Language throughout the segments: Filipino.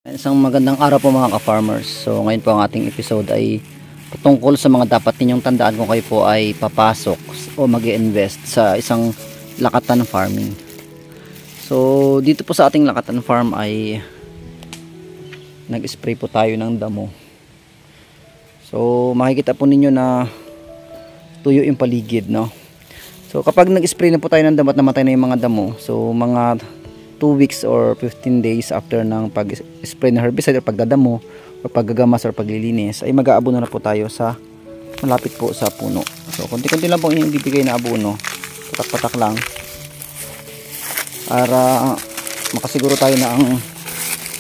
Isang magandang araw po mga ka-farmers. So ngayon po ang ating episode ay patungkol sa mga dapat ninyong tandaan kung kayo po ay papasok o mag-i-invest sa isang lakatan farming. So dito po sa ating lakatan farm ay nag-spray po tayo ng damo. So makikita po ninyo na tuyo yung paligid, no? So kapag nag-spray na po tayo ng damo at namatay na yung mga damo, so mga 2 weeks or 15 days after ng pag-spray ng herbicide o pagdadamo o paggagamas or paglilinis ay mag-aabono na po tayo sa malapit po sa puno. So konti-konti lang po yung ibibigay na abono, patak-patak lang para makasiguro tayo na ang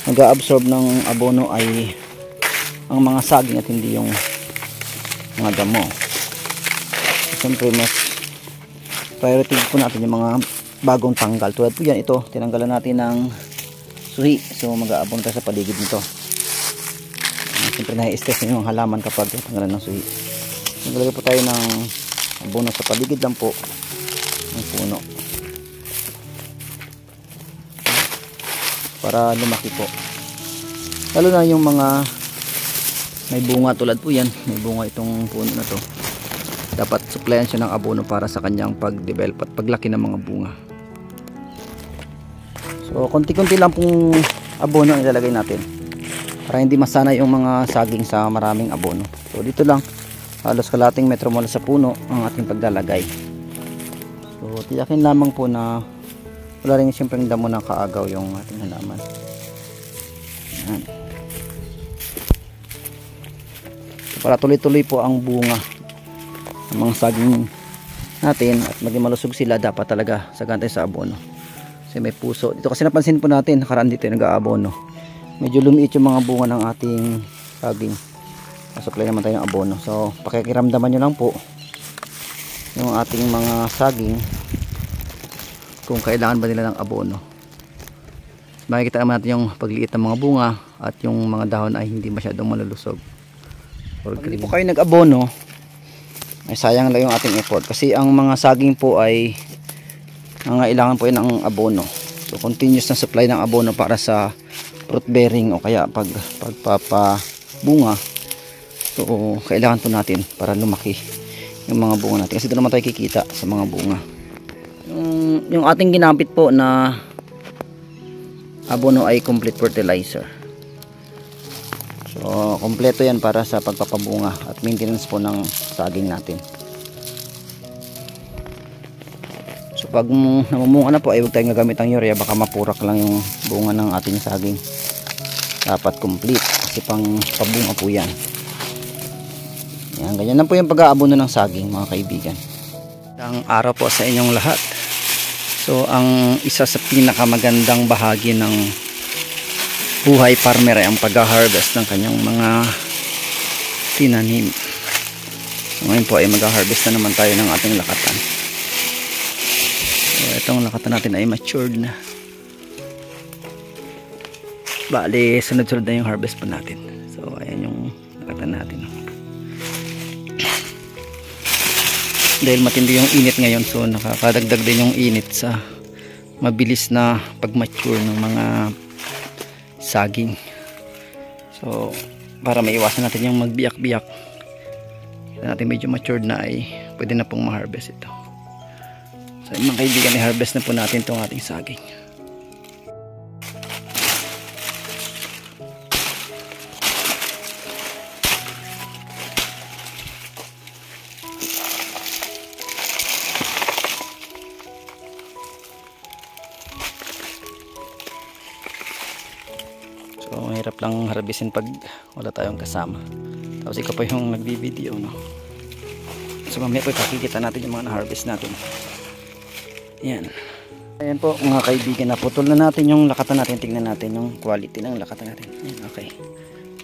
nag-absorb ng abono ay ang mga saging at hindi yung mga damo. Siyempre mas priority po natin yung mga bagong tanggal. Tulad po yan, ito tinanggalan natin ng suhi, so mag-aabon tayo sa paligid nito. Siyempre na-stress yung halaman kapag tanggalan ng suhi. Naglalagay po tayo ng abono sa paligid lang po ng puno para lumaki po, lalo na yung mga may bunga. Tulad po yan, may bunga itong puno na to, dapat supplyan siya ng abono para sa kanyang pag-develop at paglaki ng mga bunga. So konti-konti lang pong abono ang ilalagay natin para hindi masana yung mga saging sa maraming abono. So dito lang halos kalating metro mula sa puno ang ating paglalagay. So tiyakin lamang po na wala rin siyempre damo na kaagaw yung ating halaman. Yan. So, para tuloy-tuloy po ang bunga ng mga saging natin at maging malusog sila, dapat talaga sagan tayo sa abono. Kasi may puso dito, kasi napansin po natin nakaraan dito nag-aabono, medyo lumiit yung mga bunga ng ating saging. Supply naman tayo ng abono, so pakikiramdaman nyo lang po yung ating mga saging kung kailangan ba nila ng abono. Makikita naman natin yung pagliit ng mga bunga at yung mga dahon ay hindi masyadong malulusog. Pag hindi po kayo nag-abono ay sayang lang yung ating effort, kasi ang mga saging po ay nangailangan po yan ng abono. So continuous na supply ng abono para sa fruit bearing o kaya pagpapabunga. So kailangan po natin para lumaki yung mga bunga natin, kasi doon naman tayo kikita sa mga bunga. Yung ating ginamit po na abono ay complete fertilizer. So kompleto yan para sa pagpapabunga at maintenance po ng saging natin. So pag namumunga na po ay huwag tayong gagamit ng urea, baka mapurak lang yung bunga ng ating saging. Dapat complete, kasi pang pabunga po yan. Yan, ganyan lang po yung pag-aabono ng saging mga kaibigan. Ang araw po sa inyong lahat. So ang isa sa pinakamagandang bahagi ng buhay farmer ay ang pag-harvest ng kanyang mga tinanim. So ngayon po ay mag-harvest na naman tayo ng ating lakatan. So itong lakatan natin ay matured na. Bali sunod-sunod na yung harvest po natin. So ayan yung lakatan natin. Dahil matindi yung init ngayon, so nakakadagdag din yung init sa mabilis na pag-mature ng mga saging. So para maiwasan natin yung magbiyak-biyak, kita natin medyo matured na, ay pwede na pong ma-harvest ito. So mga kaibigan, i-harvest na po natin itong ating saging. So mahirap lang harvestin pag wala tayong kasama. Tapos ikaw pa yung nagbi-video, no? So mamaya po pakikita natin yung mga na-harvest natin. Yan. Ayan po mga kaibigan, naputol na natin yung lakatan natin. Tingnan natin yung quality ng lakatan natin. Ayan, okay.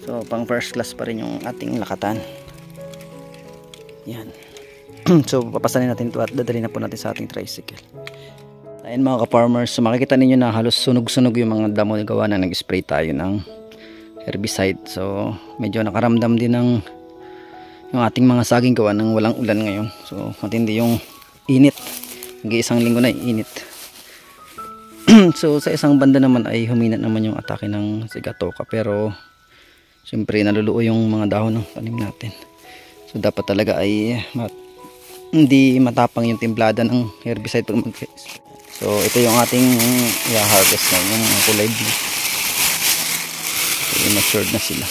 So pang first class pa rin yung ating lakatan. Yan. So papasanin natin ito at dadalhin na po natin sa ating tricycle. Ayan mga ka-farmers, so makikita ninyo na halos sunog-sunog yung mga damo gawa na nag-spray tayo ng herbicide. So medyo nakaramdam din ng yung ating mga saging gawa ng walang ulan ngayon. So matindi yung init, nag-iisang linggo na init. So sa isang banda naman ay humina naman yung atake ng sigatoka, pero siyempre naluluo yung mga dahon ng tanim natin. So dapat talaga ay hindi matapang yung timplada ng herbicide pag so ito yung ating i-harvest na yung kulay blue. So matured na sila.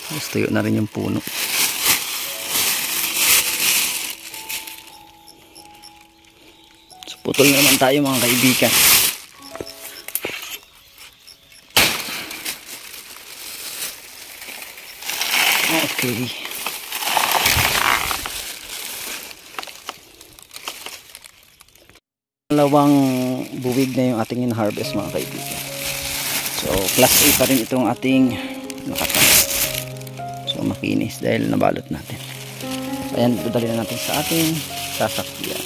Tapos tuyo na rin yung puno. So putol naman tayo mga kaibigan. Okay. Dalawang buwig na yung ating in-harvest mga kaibigan. So class A pa rin itong ating nakatay. So makinis dahil nabalot natin. So ayan, dadalhin na natin sa ating sasakyan.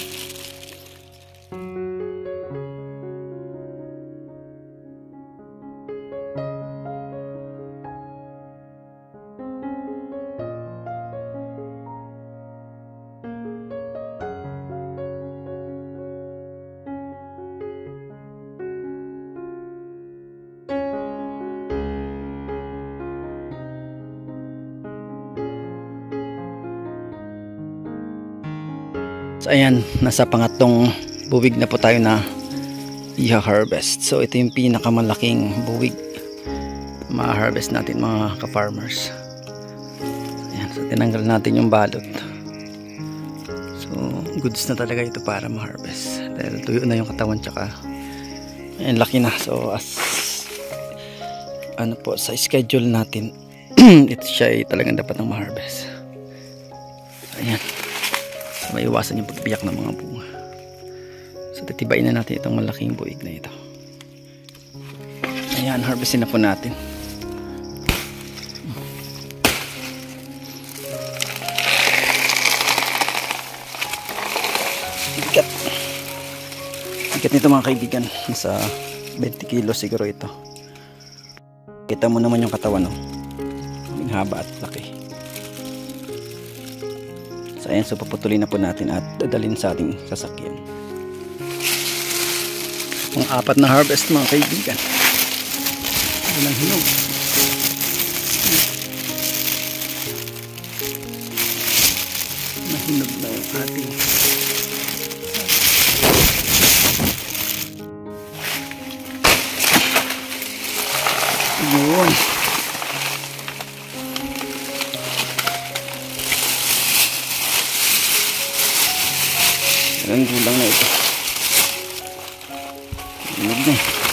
So ayan, nasa pangatlong buwig na po tayo na i-harvest. So ito yung pinakamalaking buwig ma-harvest natin mga ka-farmers. Ayan, so tinanggal natin yung balot. So goods na talaga ito para ma-harvest. Dahil tuyo na yung katawan, tsaka ayan, laki na. So as ano po sa schedule natin, ito siya ay talagang dapat ng ma-harvest. So, ayan, maiwasan yung pagbiyak ng mga bunga. So titibayin na natin itong malaking buwig na ito. Ayan, harvestin na po natin. Bigat. Bigat nito mga kaibigan. Nasa 20 kilos siguro ito. Kita mo naman yung katawan, no? Kaming haba at laki. So ayan, so paputulin na po natin at dadalhin sa ating sasakyan. Mga 4 na harvest mga kaibigan. Walang hinog. Nahinog na yung ating yun. Ang gulang na ito. Hinog na.